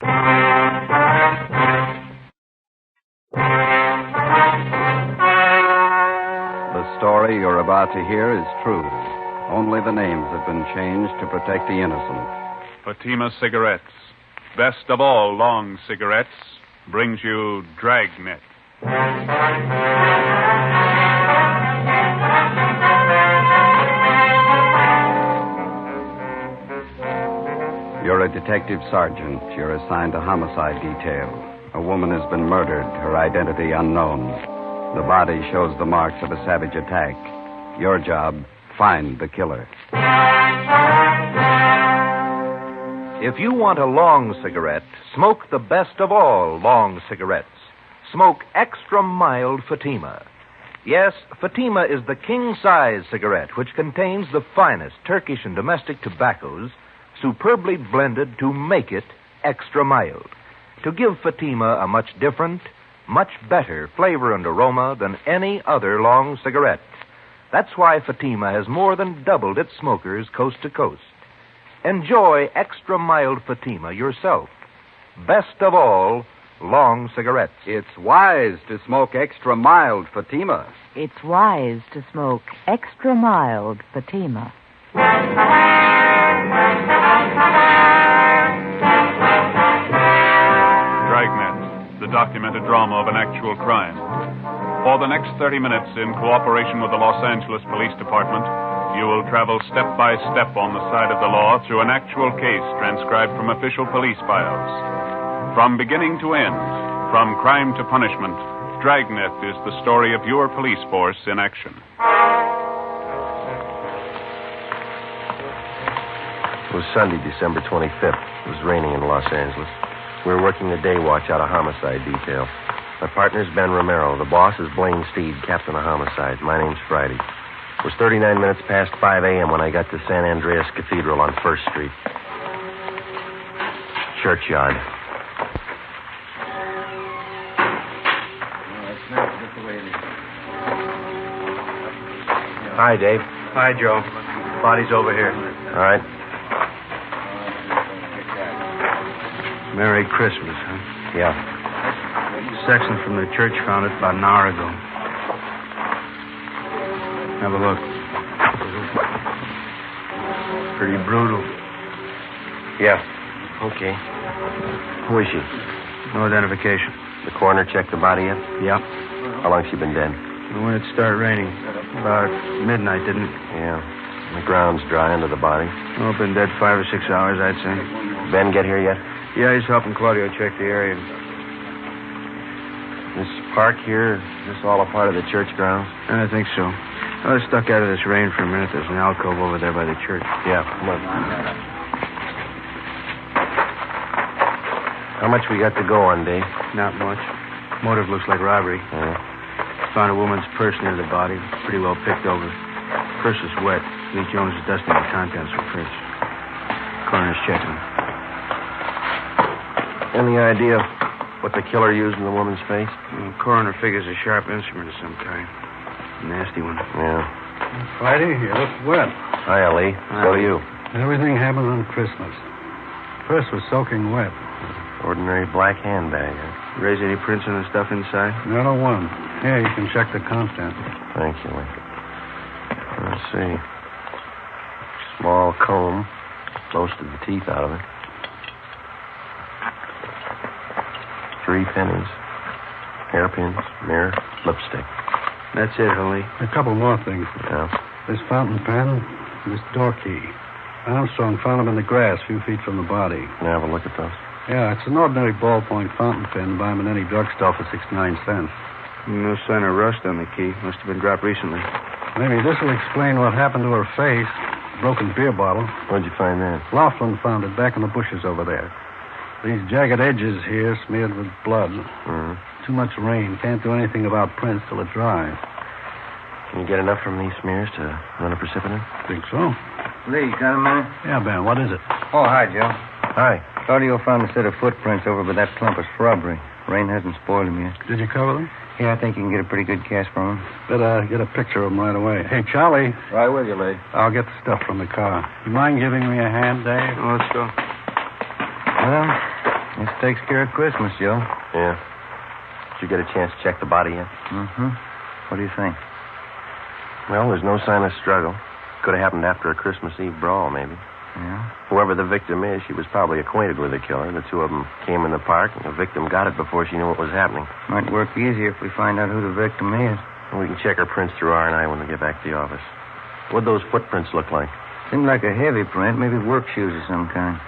The story you're about to hear is true. Only the names have been changed to protect the innocent. Fatima Cigarettes, best of all long cigarettes, brings you Dragnet. You're a detective sergeant. You're assigned to homicide detail. A woman has been murdered, her identity unknown. The body shows the marks of a savage attack. Your job, find the killer. If you want a long cigarette, smoke the best of all long cigarettes. Smoke extra mild Fatima. Yes, Fatima is the king-size cigarette which contains the finest Turkish and domestic tobaccos superbly blended to make it extra mild, to give Fatima a much different, much better flavor and aroma than any other long cigarette. That's why Fatima has more than doubled its smokers coast to coast. Enjoy extra mild Fatima yourself. Best of all, long cigarettes. It's wise to smoke extra mild Fatima. It's wise to smoke extra mild Fatima. Dragnet, the documented drama of an actual crime. For the next 30 minutes, in cooperation with the Los Angeles Police Department, you will travel step by step on the side of the law through an actual case transcribed from official police files. From beginning to end, from crime to punishment, Dragnet is the story of your police force in action. It was Sunday, December 25th. It was raining in Los Angeles. We were working the day watch out of homicide detail. My partner's Ben Romero. The boss is Blaine Steed, captain of homicide. My name's Friday. It was 39 minutes past 5 a.m. when I got to San Andreas Cathedral on 1st Street. Churchyard. Hi, Dave. Hi, Joe. Body's over here. All right. Merry Christmas, huh? Yeah. Section from the church found it about an hour ago. Have a look. Pretty brutal. Yeah. Okay. Who is she? No identification. The coroner checked the body yet? Yeah. How long's she been dead? When it started raining. About midnight, didn't it? Yeah. The ground's dry under the body. Oh, been dead 5 or 6 hours, I'd say. Ben get here yet? Yeah, he's helping Claudio check the area. This park here, is this all a part of the church grounds? I think so. I was stuck out of this rain for a minute. There's an alcove over there by the church. Yeah, come on. How much we got to go on, Dave? Not much. Motive looks like robbery. Found a woman's purse near the body. Pretty well picked over. Purse is wet. Lee Jones is dusting the contents for prints. Coroner's checking. Any idea what the killer used in the woman's face? The coroner figures a sharp instrument of some kind. A nasty one. Yeah. Friday, you look wet. Hi, Ali. So do you. Everything happened on Christmas. Purse was soaking wet. Ordinary black handbag, huh? Raise any prints on the stuff inside? Not a one. Here, you can check the contents. Thank you, Lee. Let's see. Small comb. Most of the teeth out of it. 3 pennies. Hairpins, mirror, lipstick. That's it, Holly. A couple more things. Yeah. This fountain pen, this door key. Armstrong found them in the grass a few feet from the body. Can I have a look at those? Yeah, it's an ordinary ballpoint fountain pen. Buy them in any drugstore for 69 cents. No sign of rust on the key. Must have been dropped recently. Maybe this will explain what happened to her face. Broken beer bottle. Where'd you find that? Laughlin found it back in the bushes over there. These jagged edges here smeared with blood. Mm-hmm. Too much rain. Can't do anything about prints till it dries. Can you get enough from these smears to run a precipitant? Think so. Lee, got a minute? Yeah, Ben, what is it? Oh, hi, Joe. Hi. Claudio found a set of footprints over by that clump of shrubbery. Rain hasn't spoiled them yet. Did you cover them? Yeah, I think you can get a pretty good cast from them. Better get a picture of them right away. Hey, Charlie. Right with you, Lee. I'll get the stuff from the car. You mind giving me a hand, Dave? Oh, let's go. Well, This takes care of Christmas, Joe. Yeah. Did you get a chance to check the body yet? Mm-hmm. What do you think? Well, there's no sign of struggle. Could have happened after a Christmas Eve brawl, maybe. Yeah? Whoever the victim is, she was probably acquainted with the killer. The two of them came in the park, and the victim got it before she knew what was happening. Might work easier if we find out who the victim is. And we can check her prints through R&I when we get back to the office. What'd those footprints look like? Seemed like a heavy print, maybe work shoes of some kind.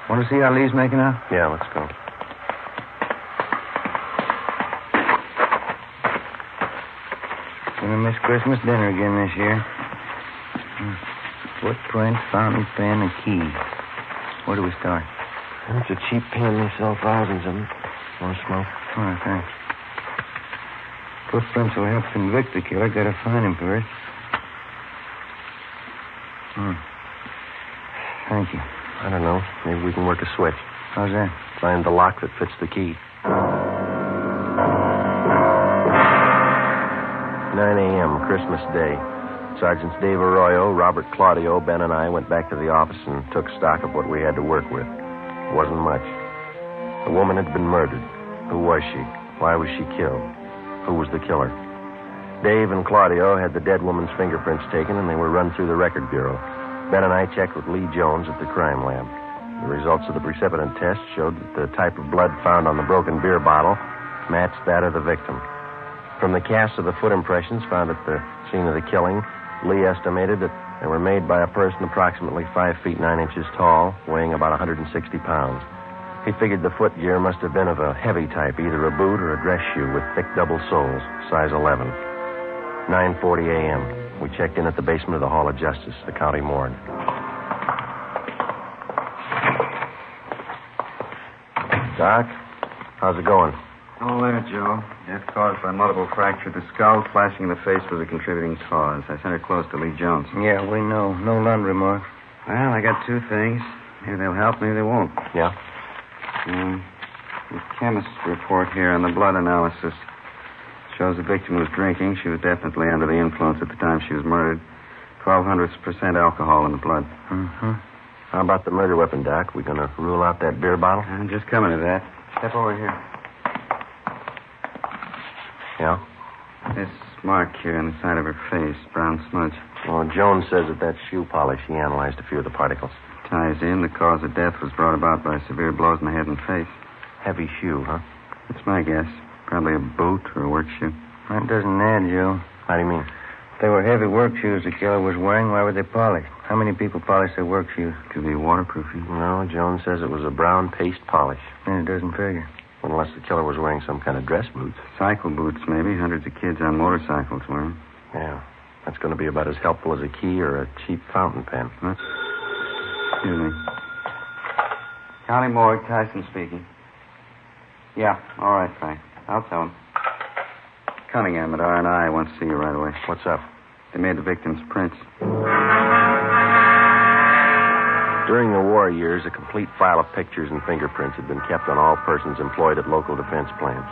Want to see how Lee's making out? Yeah, let's go. Gonna miss Christmas dinner again this year. Footprint, fountain pen, and key. Where do we start? It's a cheap pen. They sell thousands of them. Want to smoke? Oh, thanks. Footprints will help convict the killer. Gotta find him first. Thank you. I don't know. Maybe we can work a switch. How's that? Find the lock that fits the key. 9 a.m., Christmas Day. Sergeants Dave Arroyo, Robert Claudio, Ben, and I went back to the office and took stock of what we had to work with. It wasn't much. The woman had been murdered. Who was she? Why was she killed? Who was the killer? Dave and Claudio had the dead woman's fingerprints taken, and they were run through the record bureau. Ben and I checked with Lee Jones at the crime lab. The results of the precipitant test showed that the type of blood found on the broken beer bottle matched that of the victim. From the cast of the foot impressions found at the scene of the killing, Lee estimated that they were made by a person approximately 5 feet 9 inches tall, weighing about 160 pounds. He figured the footgear must have been of a heavy type, either a boot or a dress shoe with thick double soles, size 11. 9:40 a.m. We checked in at the basement of the Hall of Justice, the county morgue. Doc, how's it going? All there, Joe. Death caused by multiple fracture to the skull. Flashing in the face was a contributing cause. I sent her close to Lee Jones. Yeah, we know. No laundry mark. Well, I got two things. Maybe they'll help, maybe they won't. Yeah? The chemist's report here on the blood analysis shows the victim was drinking. She was definitely under the influence at the time she was murdered. 0.012% alcohol in the blood. Mm-hmm. How about the murder weapon, Doc? We going to rule out that beer bottle? I'm just coming to that. Step over here. Yeah? This mark here on the side of her face, brown smudge. Well, Jones says that that's shoe polish. He analyzed a few of the particles. Ties in. The cause of death was brought about by severe blows in the head and face. Heavy shoe, huh? That's my guess. Probably a boot or a work shoe. That doesn't add, Joe. How do you mean? If they were heavy work shoes the killer was wearing, why were they polished? How many people polish their work shoes? Could be waterproofing. No, Jones says it was a brown paste polish. Then it doesn't figure. Unless the killer was wearing some kind of dress boots. Cycle boots, maybe. Hundreds of kids on motorcycles wear them. Yeah. That's going to be about as helpful as a key or a cheap fountain pen. Huh? Excuse me. County morgue, Tyson speaking. Yeah, all right, Frank. I'll tell him. Cunningham at R&I wants to see you right away. What's up? They made the victim's prints. During the war years, a complete file of pictures and fingerprints had been kept on all persons employed at local defense plants.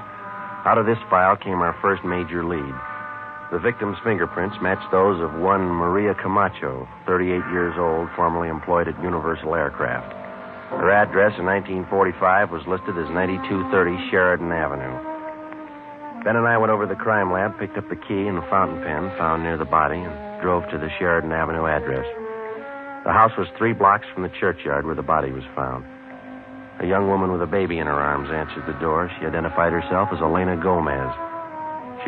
Out of this file came our first major lead. The victim's fingerprints matched those of one Maria Camacho, 38 years old, formerly employed at Universal Aircraft. Her address in 1945 was listed as 9230 Sheridan Avenue. Ben and I went over to the crime lab, picked up the key and the fountain pen found near the body, and drove to the Sheridan Avenue address. The house was 3 blocks from the churchyard where the body was found. A young woman with a baby in her arms answered the door. She identified herself as Elena Gomez.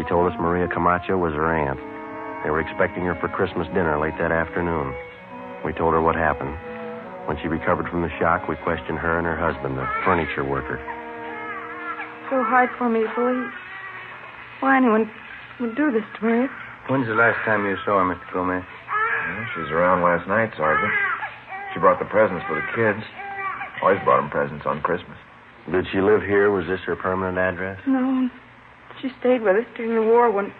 She told us Maria Camacho was her aunt. They were expecting her for Christmas dinner late that afternoon. We told her what happened. When she recovered from the shock, we questioned her and her husband, a furniture worker. So hard for me to believe. Why anyone would do this to me? When's the last time you saw her, Mr. Gomez? Well, she was around last night, Sergeant. She brought the presents for the kids. Always brought them presents on Christmas. Did she live here? Was this her permanent address? No. She stayed with us during the war when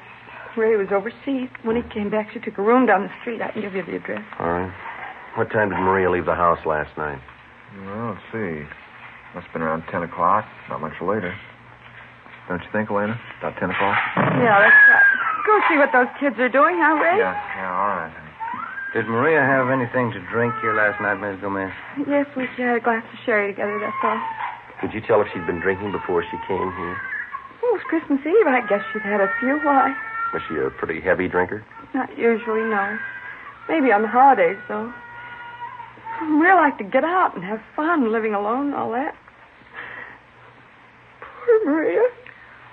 Ray was overseas. When he came back, she took a room down the street. I can give you the address. All right. What time did Maria leave the house last night? Well, let's see. Must have been around 10 o'clock. Not much later. Don't you think, Elena? About 10 o'clock? Yeah, that's right. Go see what those kids are doing, huh, Ray? Yeah, all right, honey. Did Maria have anything to drink here last night, Miss Gomez? Yes, we had a glass of sherry together, that's all. Could you tell if she'd been drinking before she came here? Oh, it was Christmas Eve. I guess she'd had a few. Why? Was she a pretty heavy drinker? Not usually, no. Maybe on the holidays, though. We like to get out and have fun, living alone and all that. Poor Maria.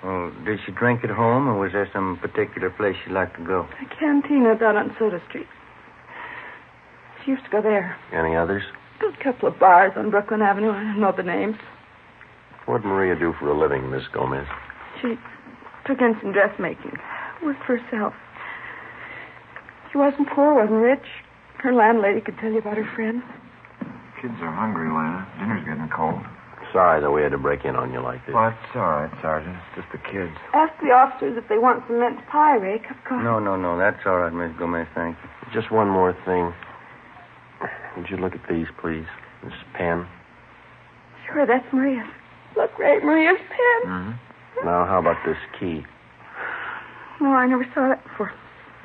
Well, did she drink at home, or was there some particular place she liked to go? A cantina down on Soda Street. She used to go there. Any others? A couple of bars on Brooklyn Avenue. I don't know the names. What'd Maria do for a living, Miss Gomez? She took in some dressmaking. Worked for herself. She wasn't poor, wasn't rich. Her landlady could tell you about her friends. Kids are hungry, Lana. Dinner's getting cold. Sorry that we had to break in on you like this. Well, it's all right, Sergeant. It's just the kids. Ask the officers if they want some mint pie, Ray. Cup of coffee. No, that's all right, Miss Gomez, thank you. Just one more thing. Would you look at these, please? This pen. Sure, that's Maria's. Look, Ray, Maria's pen. Mm-hmm. Now, how about this key? No, I never saw that before.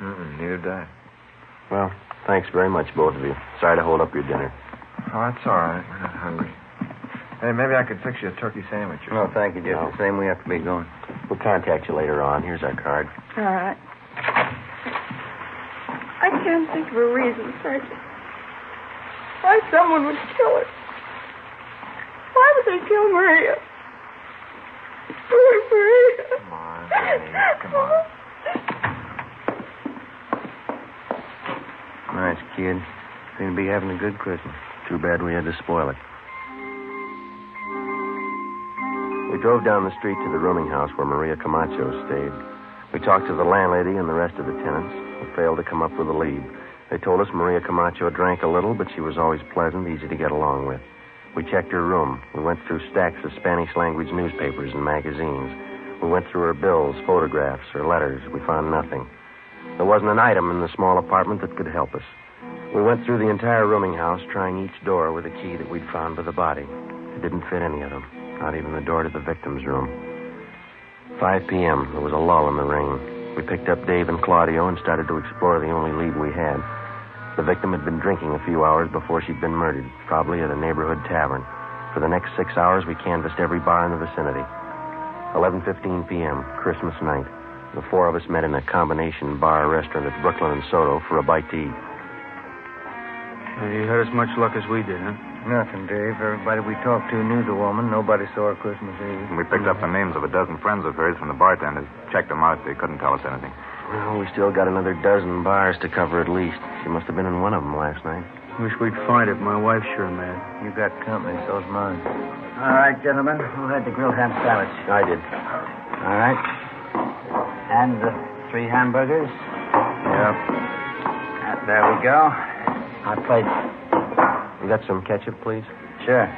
Neither did I. Well, thanks very much, both of you. Sorry to hold up your dinner. Oh, that's all right. We're not hungry. Hey, maybe I could fix you a turkey sandwich or No, thank you, Jeff. No. The same we have to be going. We'll contact you later on. Here's our card. All right. I can't think of a reason, Sergeant. Why someone would kill her. Why would they kill Maria? Poor Maria. Come on, Denise, come on. Nice kid. Seem to be having a good Christmas. Too bad we had to spoil it. We drove down the street to the rooming house where Maria Camacho stayed. We talked to the landlady and the rest of the tenants, but failed to come up with a lead. They told us Maria Camacho drank a little, but she was always pleasant, easy to get along with. We checked her room. We went through stacks of Spanish-language newspapers and magazines. We went through her bills, photographs, her letters. We found nothing. There wasn't an item in the small apartment that could help us. We went through the entire rooming house, trying each door with a key that we'd found by the body. It didn't fit any of them, not even the door to the victim's room. 5 p.m., there was a lull in the rain. We picked up Dave and Claudio and started to explore the only lead we had. The victim had been drinking a few hours before she'd been murdered, probably at a neighborhood tavern. For the next 6 hours, we canvassed every bar in the vicinity. 11:15 p.m., Christmas night. The four of us met in a combination bar-restaurant at Brooklyn and Soto for a bite to eat. You had as much luck as we did, huh? Nothing, Dave. Everybody we talked to knew the woman. Nobody saw her Christmas Eve. We picked up the names of a dozen friends of hers from the bartenders. Checked them out. They couldn't tell us anything. Well, we still got another dozen bars to cover at least. She must have been in one of them last night. Wish we'd find it. My wife's sure mad. You got company, so's mine. All right, gentlemen. Who had the grilled ham sandwich? I did. All right. And the 3 hamburgers? Yep. There we go. Hot plate. You got some ketchup, please? Sure.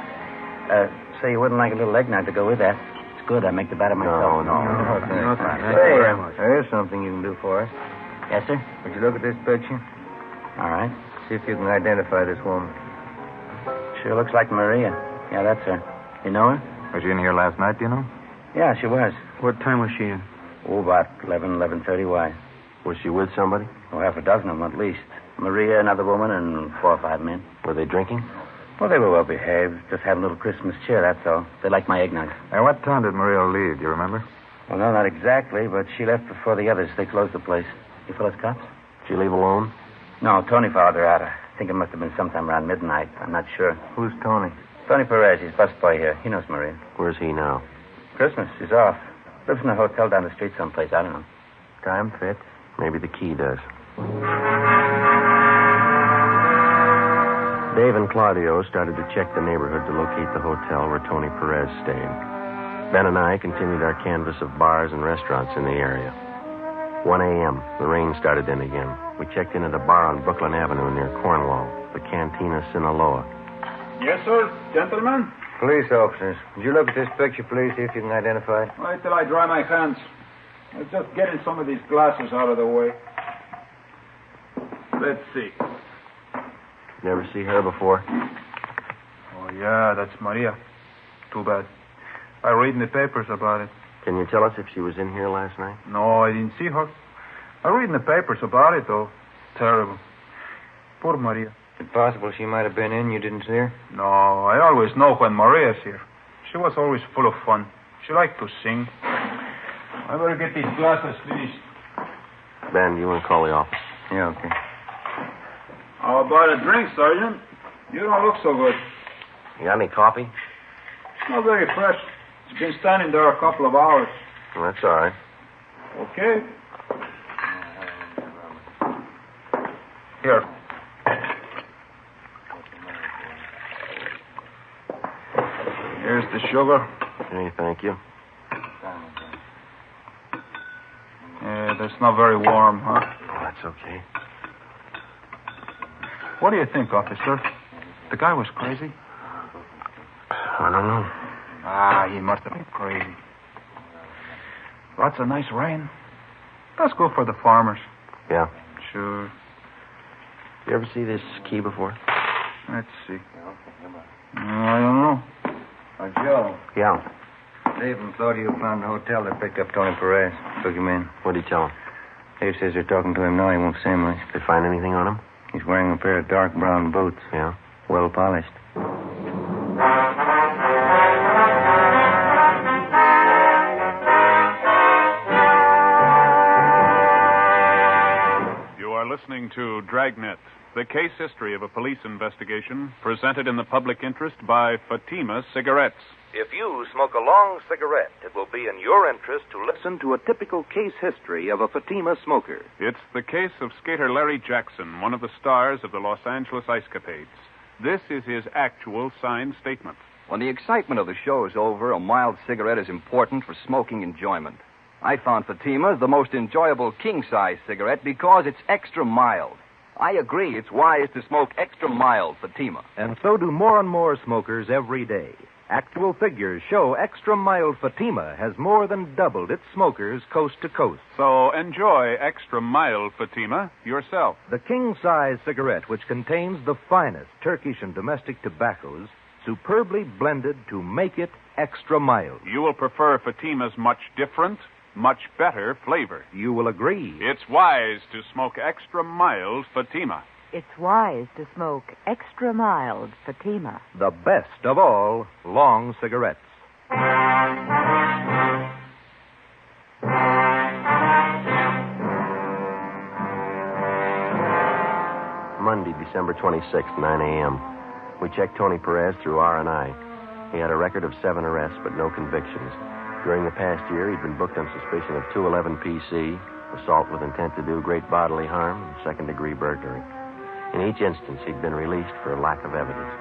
Say, you wouldn't like a little eggnog to go with that. It's good. I make the batter myself. No. Thank you very much. There is something you can do for us. Yes, sir? Would you look at this picture? All right. See if you can identify this woman. Sure looks like Maria. Yeah, that's her. You know her? Was she in here last night, do you know? Yeah, she was. What time was she in? Oh, about 11:30. Why? Was she with somebody? Oh, half a dozen of them at least. Maria, another woman, and 4 or 5 men. Were they drinking? Well, they were well behaved. Just having a little Christmas cheer, that's all. They liked my eggnog. And what time did Maria leave? Do you remember? Well, no, not exactly, but she left before the others. They closed the place. You fellas cops? Did she leave alone? No, Tony followed her out. I think it must have been sometime around midnight. I'm not sure. Who's Tony? Tony Perez. He's busboy here. He knows Maria. Where's he now? Christmas. He's off. Lives in a hotel down the street someplace. I don't know. Time fit. Maybe the key does. Dave and Claudio started to check the neighborhood to locate the hotel where Tony Perez stayed. Ben and I continued our canvass of bars and restaurants in the area. 1 a.m., the rain started in again. We checked in at a bar on Brooklyn Avenue near Cornwall, the Cantina Sinaloa. Yes, sir. Gentlemen? Police officers. Would you look at this picture, please, see if you can identify it? Wait till I dry my hands. I was just getting some of these glasses out of the way. Let's see. Never see her before? Oh, yeah, that's Maria. Too bad. I read in the papers about it. Can you tell us if she was in here last night? No, I didn't see her. I read in the papers about it, though. Terrible. Poor Maria. Is it possible she might have been in? You didn't see her? No, I always know when Maria's here. She was always full of fun. She liked to sing. I better get these glasses finished. Ben, you want to call the office? Yeah, okay. How about a drink, Sergeant? You don't look so good. You got any coffee? It's not very fresh. It's been standing there a couple of hours. Well, that's all right. Okay. Here. Here's the sugar. Okay, thank you. Yeah, that's not very warm, huh? Oh, that's okay. What do you think, officer? The guy was crazy? I don't know. He must have been crazy. Lots of nice rain. That's good for the farmers. Yeah. Sure. You ever see this key before? Let's see. I don't know. Joe. Yeah. Dave and Claudio found the hotel that picked up Tony Perez. Took him in. What did he tell him? Dave says they're talking to him now. He won't say much. Did they find anything on him? He's wearing a pair of dark brown boots. Yeah. Well polished. You are listening to Dragnet, the case history of a police investigation presented in the public interest by Fatima Cigarettes. If you smoke a long cigarette, it will be in your interest to listen to a typical case history of a Fatima smoker. It's the case of skater Larry Jackson, one of the stars of the Los Angeles Ice Capades. This is his actual signed statement. When the excitement of the show is over, a mild cigarette is important for smoking enjoyment. I found Fatima the most enjoyable king-size cigarette because it's extra mild. I agree it's wise to smoke extra mild Fatima. And so do more and more smokers every day. Actual figures show extra mild Fatima has more than doubled its smokers coast to coast. So enjoy extra mild Fatima yourself. The king-size cigarette, which contains the finest Turkish and domestic tobaccos, superbly blended to make it extra mild. You will prefer Fatima's much different, much better flavor. You will agree. It's wise to smoke extra mild Fatima. It's wise to smoke extra mild Fatima. The best of all long cigarettes. Monday, December 26th, 9 a.m. We checked Tony Perez through R&I. He had a record of 7 arrests, but no convictions. During the past year, he'd been booked on suspicion of 211 PC, assault with intent to do great bodily harm, and second-degree burglary. In each instance, he'd been released for lack of evidence.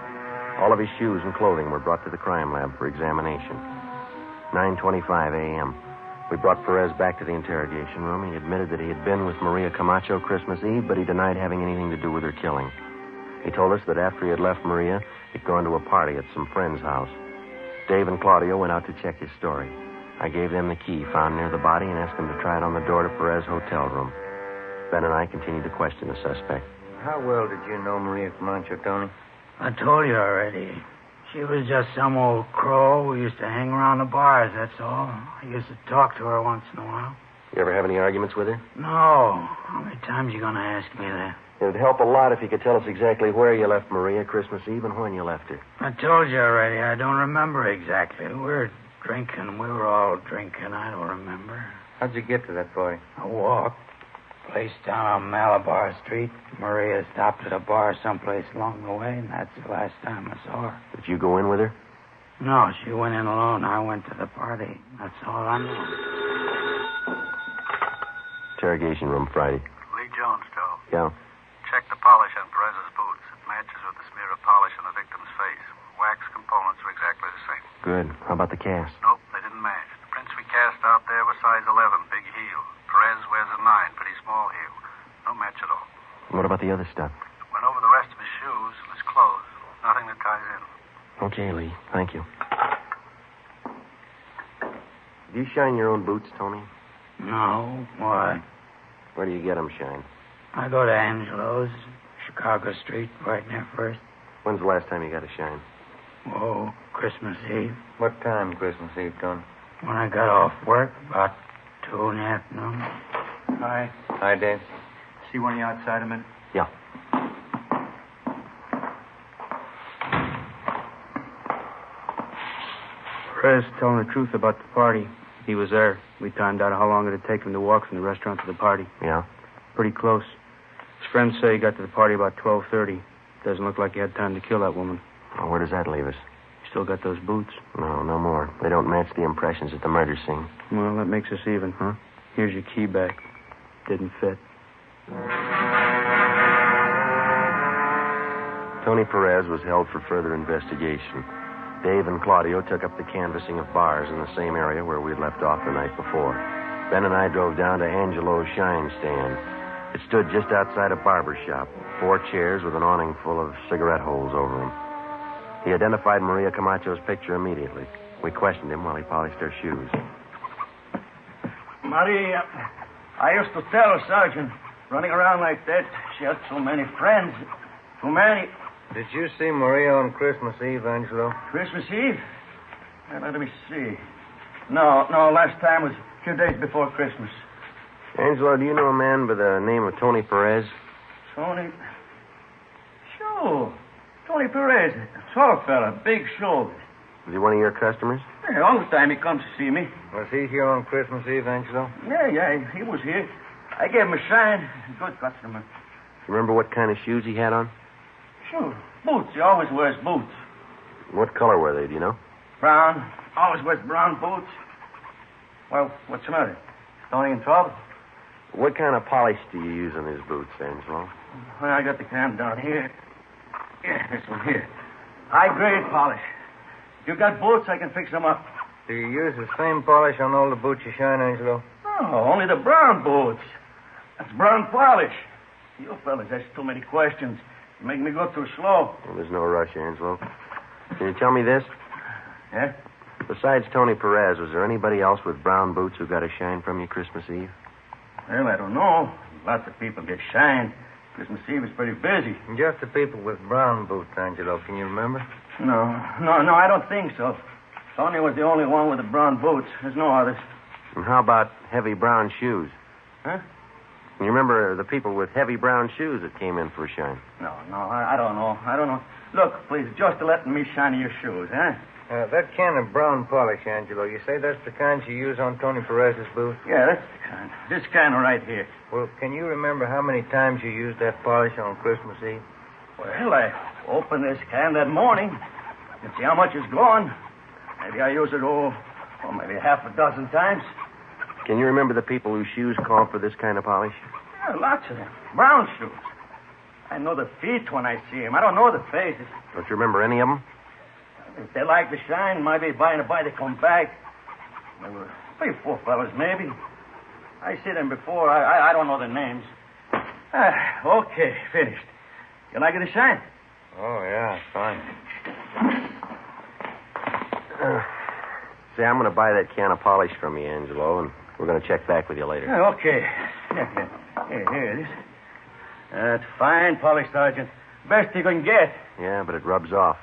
All of his shoes and clothing were brought to the crime lab for examination. 9:25 a.m. We brought Perez back to the interrogation room. He admitted that he had been with Maria Camacho Christmas Eve, but he denied having anything to do with her killing. He told us that after he had left Maria, he'd gone to a party at some friend's house. Dave and Claudio went out to check his story. I gave them the key found near the body and asked them to try it on the door to Perez's hotel room. Ben and I continued to question the suspect. How well did you know Maria Camacho, Tony? I told you already. She was just some old crow who used to hang around the bars, that's all. I used to talk to her once in a while. You ever have any arguments with her? No. How many times you going to ask me that? It would help a lot if you could tell us exactly where you left Maria Christmas Eve and when you left her. I told you already. I don't remember exactly. We were drinking. We were all drinking. I don't remember. How'd you get to that party? I walked. Place down on Malabar Street. Maria stopped at a bar someplace along the way, and that's the last time I saw her. Did you go in with her? No, she went in alone. I went to the party. That's all I know. Interrogation room Friday. Lee Jones, Joe. Yeah. Check the polish on Perez's boots. It matches with the smear of polish on the victim's face. Wax components are exactly the same. Good. How about the cast? Nope, they didn't match. The prints we cast out there were size 11, big heel. Perez wears a 9, pretty small heel. No match at all. What about the other stuff? Went over the rest of his shoes and his clothes. Nothing that ties in. Okay, Lee. Thank you. Do you shine your own boots, Tony? No. Why? Where do you get them shined? I go to Angelo's, Chicago Street, right near First. When's the last time you got a shine? Oh, Christmas Eve. What time Christmas Eve, Tony? When I got off work, about 2 in the afternoon. Hi. Hi, Dave. See one of you outside a minute? Yeah. Perez telling the truth about the party. He was there. We timed out how long it'd take him to walk from the restaurant to the party. Yeah? Pretty close. His friends say he got to the party about 12:30. Doesn't look like he had time to kill that woman. Well, where does that leave us? Still got those boots? No, no more. They don't match the impressions at the murder scene. Well, that makes us even, huh? Here's your key back. Didn't fit. Tony Perez was held for further investigation. Dave and Claudio took up the canvassing of bars in the same area where we'd left off the night before. Ben and I drove down to Angelo's Shine Stand. It stood just outside a barber shop, 4 chairs with an awning full of cigarette holes over them. He identified Maria Camacho's picture immediately. We questioned him while he polished her shoes. Maria, I used to tell her, Sergeant, running around like that, she had so many friends. Too many. Did you see Maria on Christmas Eve, Angelo? Christmas Eve? Let me see. No, last time was 2 days before Christmas. Angelo, do you know a man by the name of Tony Perez? Tony? Sure. Tony Perez. Tall fella, big shoulders. Was he one of your customers? Yeah, all the time he comes to see me. Was he here on Christmas Eve, Angelo? Yeah, he was here. I gave him a shine. Good customer. You remember what kind of shoes he had on? Sure. Boots. He always wears boots. What color were they, do you know? Brown. Always wears brown boots. Well, what's the matter? Tony in trouble? What kind of polish do you use on his boots, Angelo? Well, I got the can down here. Yeah, this one here. High-grade polish. If you got boots, I can fix them up. Do you use the same polish on all the boots you shine, Angelo? No, only the brown boots. That's brown polish. You fellas ask too many questions. You make me go too slow. Well, there's no rush, Angelo. Can you tell me this? Yeah? Besides Tony Perez, was there anybody else with brown boots who got a shine from you Christmas Eve? Well, I don't know. Lots of people get shine. Christmas Eve is pretty busy. Just the people with brown boots, Angelo. Can you remember? No, I don't think so. Tony was the only one with the brown boots. There's no others. And how about heavy brown shoes? Huh? You remember the people with heavy brown shoes that came in for a shine? No, I don't know. Look, please, just letting me shine your shoes, huh? That can of brown polish, Angelo, you say that's the kind you use on Tony Perez's boots? Yeah, that's the kind. This kind right here. Well, can you remember how many times you used that polish on Christmas Eve? Well, I opened this can that morning. I can see how much is gone. Maybe I use it, maybe half a dozen times. Can you remember the people whose shoes call for this kind of polish? Yeah, lots of them. Brown shoes. I know the feet when I see them. I don't know the faces. Don't you remember any of them? If they like the shine, maybe by and by they come back. There were 3 or 4 fellas, maybe. I see them before. I don't know their names. Okay, finished. You like it a shine? Oh, yeah, fine. Say, I'm going to buy that can of polish from you, Angelo, and we're going to check back with you later. Okay. Here it is. That's fine polish, Sergeant. Best you can get. Yeah, but it rubs off.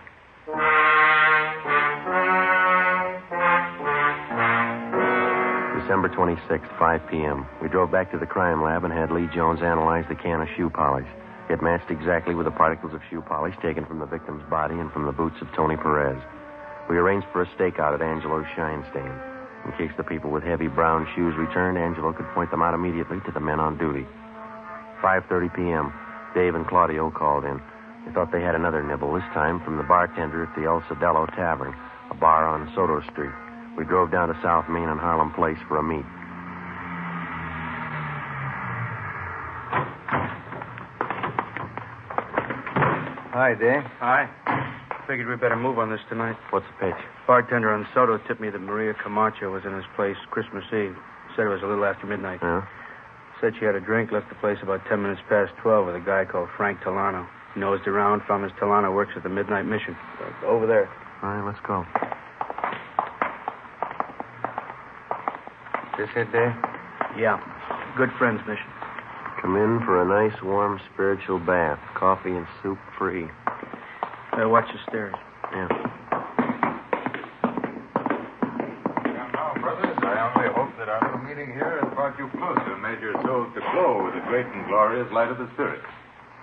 December 26th, 5 p.m. We drove back to the crime lab and had Lee Jones analyze the can of shoe polish. It matched exactly with the particles of shoe polish taken from the victim's body and from the boots of Tony Perez. We arranged for a stakeout at Angelo's Shine Stand. In case the people with heavy brown shoes returned, Angelo could point them out immediately to the men on duty. 5:30 p.m. Dave and Claudio called in. They thought they had another nibble, this time from the bartender at the El Cedello Tavern, a bar on Soto Street. We drove down to South Main and Harlem Place for a meet. Hi, Dave. Hi. Figured we better move on this tonight. What's the pitch? Bartender on Soto tipped me that Maria Camacho was in his place Christmas Eve. Said it was a little after midnight. Yeah? Said she had a drink, left the place about 10 minutes past 12 with a guy called Frank Tolano. Nosed around, found Miss Tolano works at the Midnight Mission. Over there. All right, let's go. This it, Dave? Yeah. Good Friends Mission. Come in for a nice, warm, spiritual bath. Coffee and soup free. Watch the stairs. Yeah. Now, brothers, I only hope that our little meeting here has brought you closer and made your souls to glow with the great and glorious light of the Spirit.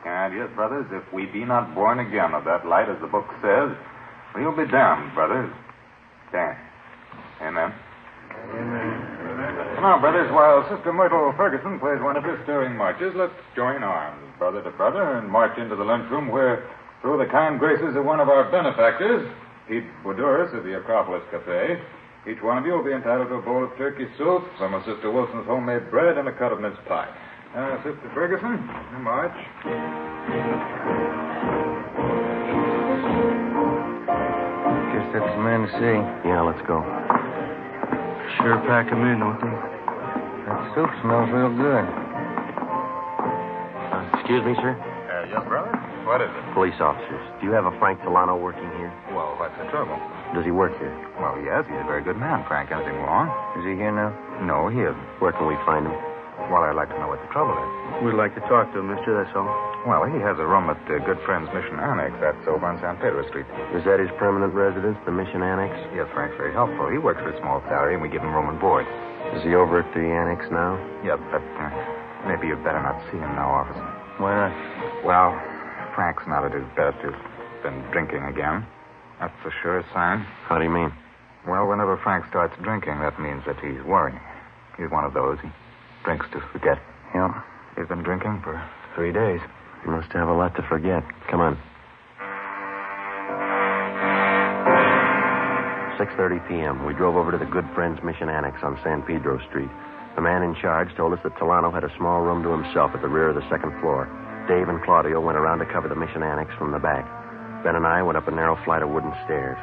And yes, brothers, if we be not born again of that light, as the book says, we'll be damned, brothers. Damned. Now, brothers, while Sister Myrtle Ferguson plays one of her stirring marches, let's join arms, brother to brother, and march into the lunchroom where, through the kind graces of one of our benefactors, Pete Boudouris of the Acropolis Cafe, each one of you will be entitled to a bowl of turkey soup, some of Sister Wilson's homemade bread, and a cut of mince pie. Sister Ferguson, you march. Guess that's the man to see. Yeah, let's go. Sure pack 'em in, don't they? That soup smells real good. Excuse me, sir? Yes, brother? What is it? Police officers. Do you have a Frank Delano working here? Well, what's the trouble? Does he work here? Well, yes, he's a very good man, Frank. Anything wrong? Is he here now? No, he isn't. Where can we find him? Well, I'd like to know what the trouble is. We'd like to talk to him, mister, that's all. Well, he has a room at Good Friends Mission Annex. That's over on San Pedro Street. Is that his permanent residence, the Mission Annex? Yes, Frank's very helpful. He works for a small salary, and we give him room and board. Is he over at the Annex now? Yes, but maybe you'd better not see him now, officer. Why not? Well, Frank's not at his best. He's been drinking again. That's the surest sign. How do you mean? Well, whenever Frank starts drinking, that means that he's worrying. He's one of those. He drinks to forget. Yeah. He's been drinking for 3 days. He must have a lot to forget. Come on. 6:30 p.m. We drove over to the Good Friends Mission Annex on San Pedro Street. The man in charge told us that Delano had a small room to himself at the rear of the second floor. Dave and Claudio went around to cover the Mission Annex from the back. Ben and I went up a narrow flight of wooden stairs.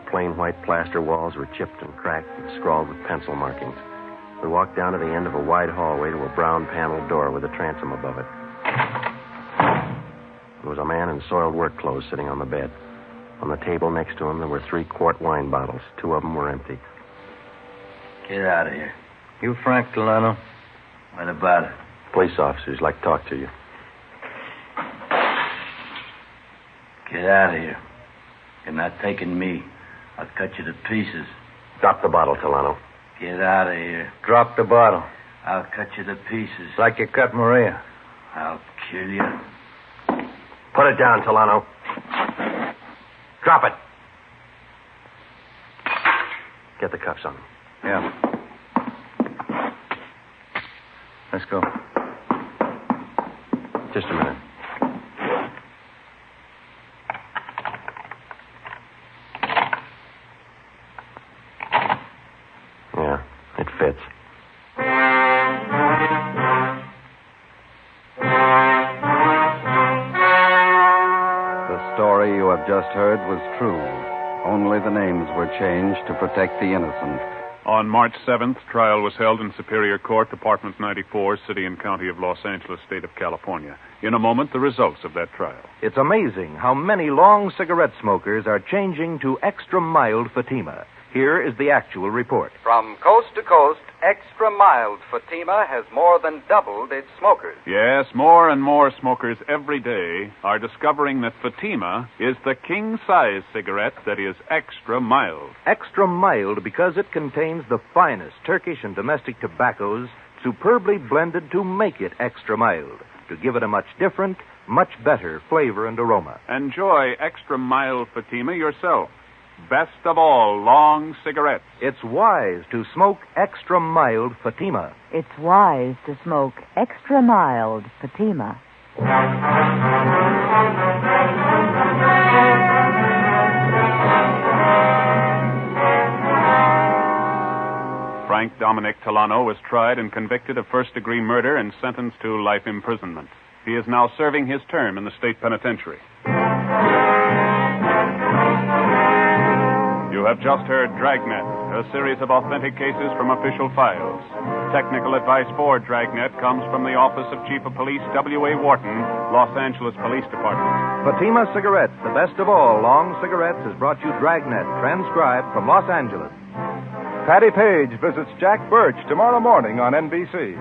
The plain white plaster walls were chipped and cracked and scrawled with pencil markings. We walked down to the end of a wide hallway to a brown paneled door with a transom above it. There was a man in soiled work clothes sitting on the bed. On the table next to him, there were 3-quart wine bottles. 2 of them were empty. Get out of here. You Frank Delano? What about it? Police officers like to talk to you. Get out of here. You're not taking me. I'll cut you to pieces. Drop the bottle, Delano. Get out of here. Drop the bottle. I'll cut you to pieces. Like you cut Maria. I'll kill you. Put it down, Delano. Drop it. Get the cuffs on him. Yeah. Let's go. Just a minute. Yeah, it fits. The story you have just heard was true. Only the names were changed to protect the innocent. On March 7th, trial was held in Superior Court, Department 94, City and County of Los Angeles, State of California. In a moment, the results of that trial. It's amazing how many long cigarette smokers are changing to extra mild Fatima. Here is the actual report. From coast to coast, extra mild Fatima has more than doubled its smokers. Yes, more and more smokers every day are discovering that Fatima is the king-size cigarette that is extra mild. Extra mild because it contains the finest Turkish and domestic tobaccos superbly blended to make it extra mild, to give it a much different, much better flavor and aroma. Enjoy extra mild Fatima yourself. Best of all, long cigarettes. It's wise to smoke extra mild Fatima. It's wise to smoke extra mild Fatima. Frank Dominic Delano was tried and convicted of first-degree murder and sentenced to life imprisonment. He is now serving his term in the state penitentiary. You have just heard Dragnet, a series of authentic cases from official files. Technical advice for Dragnet comes from the Office of Chief of Police W.A. Wharton, Los Angeles Police Department. Fatima Cigarettes, the best of all long cigarettes, has brought you Dragnet, transcribed from Los Angeles. Patty Page visits Jack Birch tomorrow morning on NBC.